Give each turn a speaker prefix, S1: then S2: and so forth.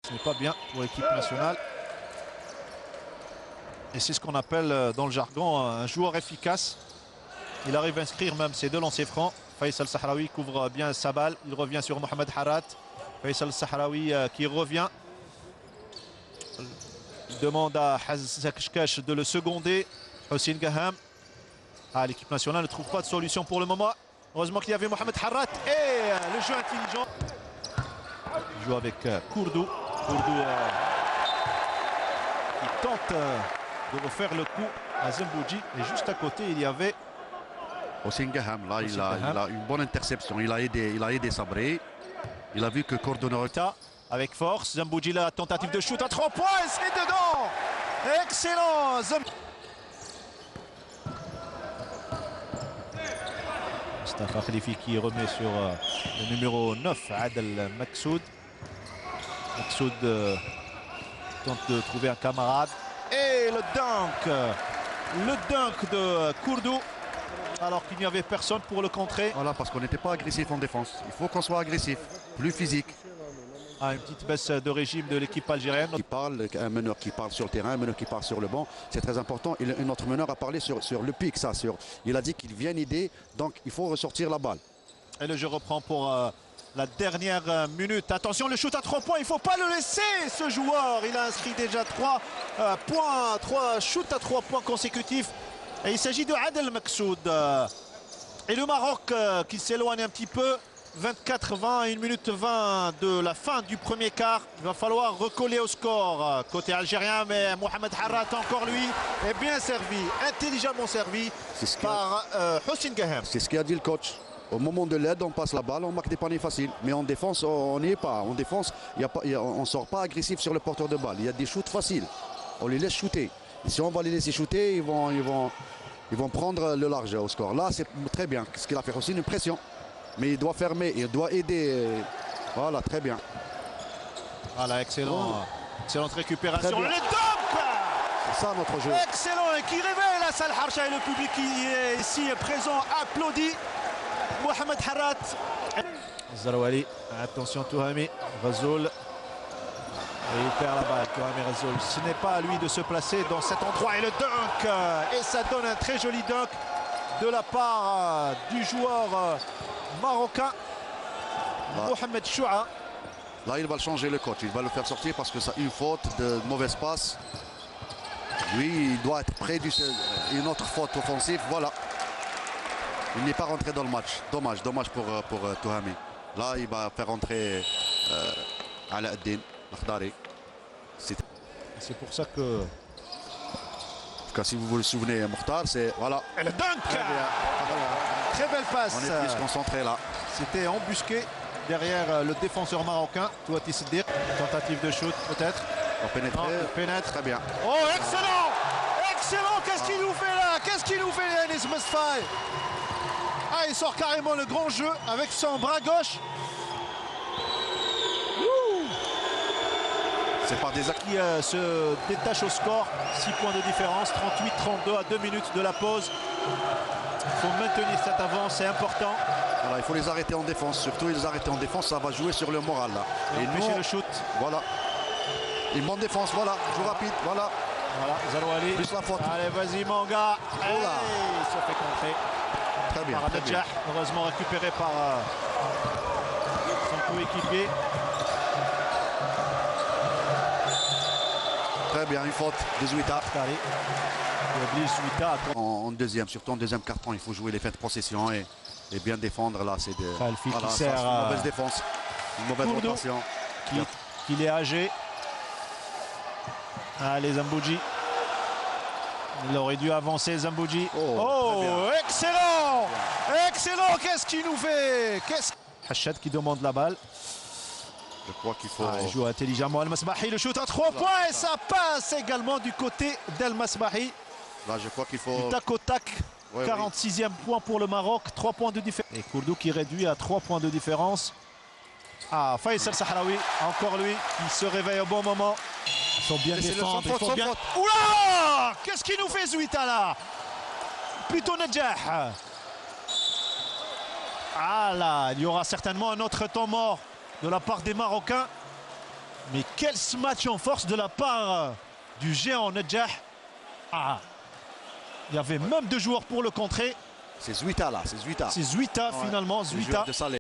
S1: Ce n'est pas bien pour l'équipe nationale. Et c'est ce qu'on appelle dans le jargon un joueur efficace. Il arrive à inscrire même ses 2 lancers francs. Faisal Sahraoui couvre bien sa balle. Il revient sur Mohamed Harat. Faisal Sahraoui qui revient. Il demande à Hazza Kashkash de le seconder. Hossein Gaham. L'équipe nationale ne trouve pas de solution pour le moment. Heureusement qu'il y avait Mohamed Harat. Et le jeu intelligent. Il joue avec Kourdou. Kourdou qui tente de refaire le coup à Zambouji. Et juste à côté, il y avait
S2: Hossein Gaham. Là, il a une bonne interception. Il a aidé Sabré. Il a vu que Cordonota
S1: avec force. Zambouji, la tentative de shoot à 3 points. Et c'est dedans. Excellent. Mustafa Khalifi qui remet sur le numéro 9, Adel Maksoud. Maksoud tente de trouver un camarade. Et le dunk de Kourdou, alors qu'il n'y avait personne pour le contrer.
S2: Voilà, parce qu'on n'était pas agressif en défense. Il faut qu'on soit agressif, plus physique.
S1: Une petite baisse de régime de l'équipe algérienne.
S2: Un meneur qui parle sur le terrain, un meneur qui parle sur le banc, c'est très important. Notre meneur a parlé sur le pic, il a dit qu'il vient aider, donc il faut ressortir la balle.
S1: Et le jeu reprend pour la dernière minute. Attention, le shoot à 3 points, il ne faut pas le laisser, ce joueur. Il a inscrit déjà 3 points, 3 shoots à 3 points consécutifs. Et il s'agit de Adel Maksoud. Et le Maroc qui s'éloigne un petit peu. 24-20, 1 minute 20 de la fin du premier quart. Il va falloir recoller au score côté algérien, mais Mohamed Harat encore lui est bien servi, intelligemment servi par Hossein Gaham.
S2: C'est ce qu'a dit le coach. Au moment de l'aide, on passe la balle, on marque des paniers faciles. Mais en défense, on n'y est pas. En défense, on ne sort pas agressif sur le porteur de balle. Il y a des shoots faciles. On les laisse shooter. Et si on va les laisser shooter, ils vont prendre le large au score. Là, c'est très bien. Ce qu'il a fait aussi, une pression. Mais il doit fermer, il doit aider. Voilà, très bien.
S1: Voilà, excellente récupération. Le dunk!
S2: C'est ça notre jeu.
S1: Excellent, et qui réveille la salle Harsha et le public qui est ici présent applaudit Mohamed Harat. Zarouali, attention Touhami, Razoul. Et il perd la balle, Touhami Razoul. Ce n'est pas à lui de se placer dans cet endroit. Et le dunk! Et ça donne un très joli dunk de la part du joueur marocain, Mohamed Choua.
S2: Là, il va le changer, le coach. Il va le faire sortir parce que ça une faute de mauvaise passe. Lui, il doit être près d'une autre faute offensive. Voilà. Il n'est pas rentré dans le match. Dommage pour Touhami. Là, il va faire rentrer Alaeddin Lakhdari.
S1: C'est pour ça que...
S2: En tout cas, si vous vous souvenez, Mokhtar, c'est... Voilà.
S1: Et le dunk! Très belle passe.
S2: On est plus concentré là.
S1: C'était embusqué derrière le défenseur marocain, Touati Siddiq. Tentative de shoot peut-être.
S2: On pénètre.
S1: Pénètre.
S2: Très bien.
S1: Oh, excellent! Excellent! Qu'est-ce qu'il nous fait là? Qu'est-ce qu'il nous fait, Yanis Mesfaye? Il sort carrément le grand jeu avec son bras gauche.
S2: C'est par des actes
S1: qui se détache au score. 6 points de différence, 38-32 à 2 minutes de la pause. Il faut maintenir cette avance, c'est important.
S2: Voilà, il faut les arrêter en défense. Surtout les arrêter en défense, ça va jouer sur le moral là.
S1: Et empêcher le shoot.
S2: Voilà. Une bonne défense, voilà. Joue rapide, voilà.
S1: Voilà, Zarouali.
S2: Plus la faute.
S1: Allez, vas-y, mon gars.
S2: Oh là.
S1: Il se fait contrer.
S2: Très bien.
S1: Par Nadjah, heureusement récupéré par son coéquipier.
S2: Très bien, une faute de Zouita. En deuxième, surtout en deuxième carton, il faut jouer les fins de possession et bien défendre. Là, c'est
S1: voilà,
S2: une mauvaise défense, une mauvaise rotation.
S1: Qu'il est âgé. Allez, Zambouji. Il aurait dû avancer, Zambouji. Oh, excellent! Excellent! Qu'est-ce qu'il nous fait? Hachad qui demande la balle.
S2: Je crois qu'il faut...
S1: il joue intelligemment El Masbahi, le shoot à 3 points et ça passe également du côté d'El Masbahi.
S2: Là, je crois qu'il faut...
S1: Du tac au tac, 46e point pour le Maroc, 3 points de différence. Et Kourdou qui réduit à 3 points de différence. Faisal Sahraoui, encore lui, qui se réveille au bon moment. Ils sont bien défendus. Oula! Qu'est-ce qu'il nous fait Zouita là? Plutôt Nadjah. Là, il y aura certainement un autre temps mort de la part des Marocains. Mais quel smash en force de la part du géant Nedjah. Ah, il y avait même 2 joueurs pour le contrer.
S2: C'est Zuita là, c'est Zuita.
S1: C'est Zuita finalement,
S2: Le
S1: Zuita.
S2: joueur de Salé.